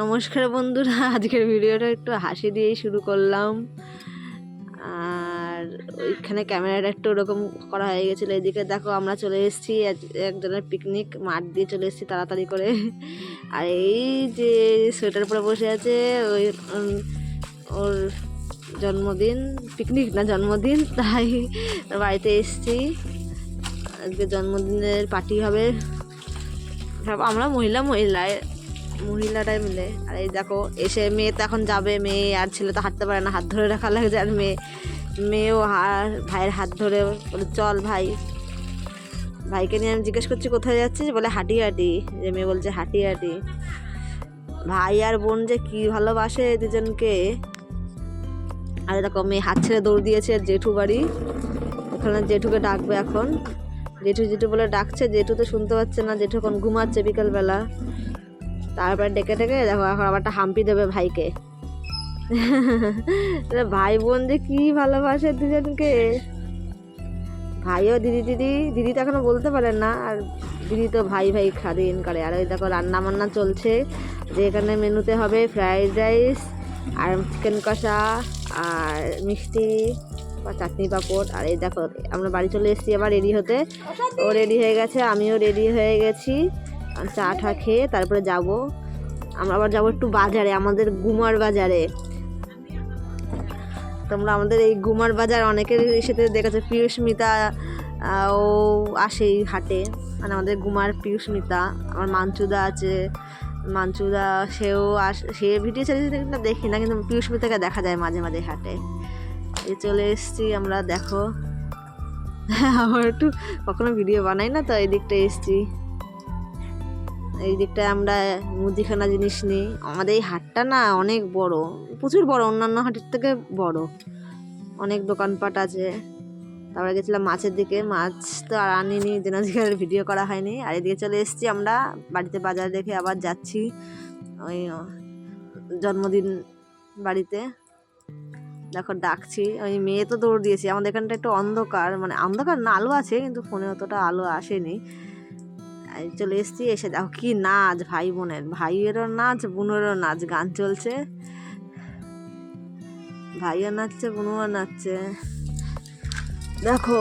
নমস্কার বন্ধুরা, আজকের ভিডিওটা একটু হাসি দিয়েই শুরু করলাম। আর ওইখানে ক্যামেরাটা একটু ওরকম করা হয়ে গেছিলো। এদিকে দেখো আমরা চলে এসেছি একজনের পিকনিক মাঠ দিয়ে চলে এসেছি তাড়াতাড়ি করে। আর এই যে সোয়েটার পরে বসে আছে ওই ওর জন্মদিন, পিকনিক না জন্মদিন, তাই বাড়িতে এসেছি। আজকে জন্মদিনের পার্টি হবে, সব আমরা মহিলারাই মিলে। আর এই দেখো এসে মেয়ে তো এখন যাবে, মেয়ে আর ছেলে তো হাঁটতে পারে না, হাত ধরে রাখা লাগছে। আর মেয়েও ভাইয়ের হাত ধরে বলে চল ভাই। ভাইকে নিয়ে আমি জিজ্ঞেস করছি কোথায় যাচ্ছিস, বলে হাঁটি হাঁটি। যে মেয়ে বলছে হাঁটি হাঁটি। ভাই আর বোন যে কি ভালোবাসে দুজনকে। আর দেখো মেয়ে হাত ছেড়ে দৌড় দিয়েছে জেঠু বাড়ি, ওখানে জেঠুকে ডাকবে এখন। জেঠু বলে ডাকছে, জেঠু তো শুনতে পাচ্ছে না, জেঠু এখন ঘুমাচ্ছে বিকালবেলা। তারপর ডেকে দেখো এখন আবার একটা হাম্পি দেবে ভাইকে। ভাই বোন যে কি ভালোবাসে দুজনকে। ভাইও দিদি তো এখনো বলতে পারে না, আর দিদি তো ভাই খাদিন করে। আর ওই দেখো রান্না বান্না চলছে, যে এখানে মেনুতে হবে ফ্রাইড রাইস আর চিকেন কষা আর মিষ্টি বা চাটনি পাঁপড়। আর এই দেখো আমরা বাড়ি চলে এসেছি আবার রেডি হতে। ও রেডি হয়ে গেছে, আমিও রেডি হয়ে গেছি। চা খেয়ে তারপরে যাব। আমরা আবার যাবো একটু বাজারে, আমাদের গুমার বাজারে। তোমরা আমাদের এই গুমার বাজার অনেকের সাথে দেখেছো, পিয়ুষ্মিতা ও আসে এই হাটে, মানে আমাদের গুমার পিয়ুষ্মিতা। আমার মাঞ্চুদা আছে, মাঞ্চুদা সেও সে ভিডিও ছেড়ে দেখি না, কিন্তু পিয়ুষ্মিতাকে দেখা যায় মাঝে মাঝে হাটে। এই চলে এসছি আমরা, দেখো আমার একটু কখনো ভিডিও বানাই না তো, এই দিকটা এসছি। এই দিকটায় আমরা মুদিখানা জিনিস নিই। আমাদের এই হাটটা না অনেক বড়, প্রচুর বড়, অন্যান্য হাটের থেকে বড়, অনেক দোকানপাট আছে। তারপরে গেছিলাম মাছের দিকে, মাছ তো আর আনিনি, যেন আজকে ভিডিও করা হয়নি। আর এদিকে চলে এসেছি আমরা বাড়িতে, বাজার দেখে আবার যাচ্ছি ওই জন্মদিন বাড়িতে। দেখো ডাকছি, ওই মেয়ে তো দৌড় দিয়েছি। আমাদের এখানটা একটু অন্ধকার, মানে অন্ধকার না, আলো আছে কিন্তু ফোনে অতটা আলো আসেনি। চলে এসেছি, এসে দেখো কি নাচ, ভাই বোনের, ভাইয়েরও নাচ বোনেরও নাচ, গান চলছে, ভাইও নাচছে বোনও নাচছে। দেখো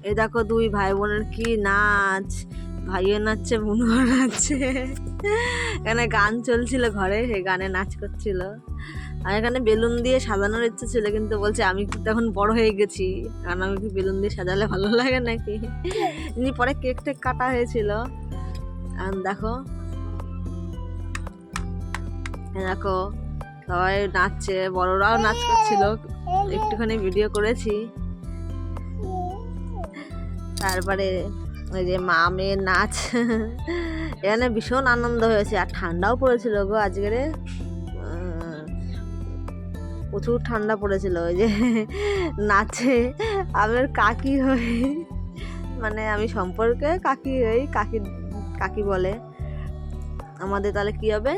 এই দেখো দুই ভাই বোনের কি নাচ, ভাইও নাচছে বোনও নাচছে। এখানে গান চলছিল ঘরে, সেই গানে নাচ করছিল। আর এখানে বেলুন দিয়ে সাজানোর ইচ্ছে ছিল, কিন্তু বলছে আমি কিন্তু এখন বড় হয়ে গেছি, কারণ আমি কি বেলুন দিয়ে সাজালে ভালো লাগে নাকি। পরে কেক টেক কাটা হয়েছিল। আর দেখো দেখো সবাই নাচছে, বড়রাও নাচ করছিল, একটুখানি ভিডিও করেছি। তারপরে ওই যে মা মেয়ের নাচ, এখানে ভীষণ আনন্দ হয়েছে। আর ঠান্ডাও পড়েছিল গো আজকের, প্রচুর ঠান্ডা পড়েছিল। ওই যে নাচে আমার কাকি হই, মানে আমি সম্পর্কে কাকি হই, কাকি বলে আমাদের। তাহলে কি হবে,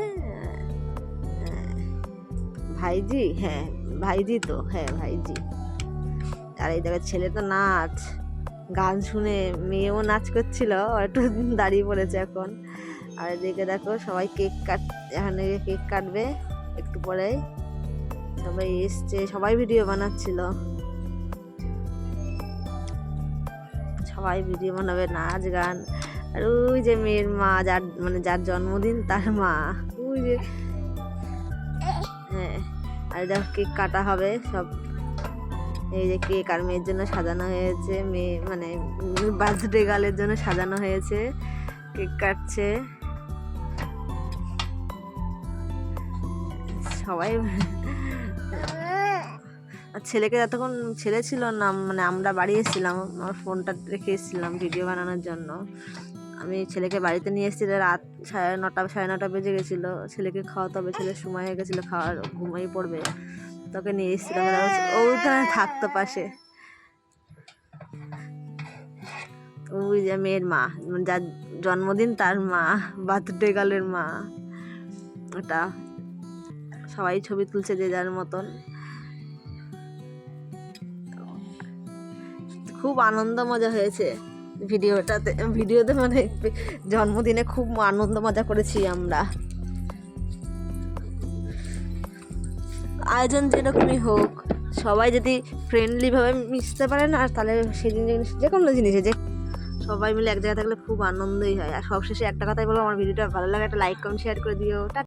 ভাইজি? হ্যাঁ ভাইজি তো, হ্যাঁ ভাইজি। আর এই দেখো ছেলে তো নাচ, গান শুনে মেয়েও নাচ করছিল, একটু দাঁড়িয়ে পড়েছে এখন। আর এদিকে দেখো সবাই এখানে কেক কাটবে একটু পরে। সবাই এসছে, সবাই ভিডিও বানাচ্ছিল, সবাই ভিডিও বানাবে, নাচ গান। আর ওই যে মেয়ের মা, যার জন্মদিন তার মা, ওই যে, হ্যাঁ। আর দেখো কেক কাটা হবে সব, এই যে কেক আর মেয়ের জন্য সাজানো হয়েছে, মেয়ে মানে বার্থডে গার্লের জন্য সাজানো হয়েছে, কেক কাটছে সবাই। আর ছেলেকে যতক্ষণ, ছেলে ছিল না, মানে আমরা বাড়ি এসেছিলাম, আমার ফোনটা রেখে এসেছিলাম ভিডিও বানানোর জন্য। আমি ছেলেকে বাড়িতে নিয়ে এসেছি রাত 9:30 বেজে গেছিলো। ছেলেকে খাওয়াতে হবে, ছেলের সময় হয়ে গেছিলো খাওয়ার, ঘুমিয়ে পড়বে, তোকে নিয়ে এসেছিলাম। ওইখানে থাকতো পাশে, ওই যে মেয়ের মা, যার জন্মদিন তার মা, বার্থডে গার্লের মা। ওটা সবাই ছবি তুলছে যে যার মতন। খুব আনন্দ মজা হয়েছে। ভিডিওতে মানে জন্মদিনে খুব আনন্দ মজা করেছি আমরা। আয়োজন যেরকমই হোক, সবাই যদি ফ্রেন্ডলিভাবে মিশতে পারে না, তাহলে সেই জিনিস যে কোনো জিনিসে যে সবাই মিলে এক জায়গায় থাকলে খুব আনন্দই হয়। আর সবশেষে একটা কথাই বলবো, আমার ভিডিওটা ভালো লাগে একটা লাইক কমেন্ট শেয়ার করে দিও।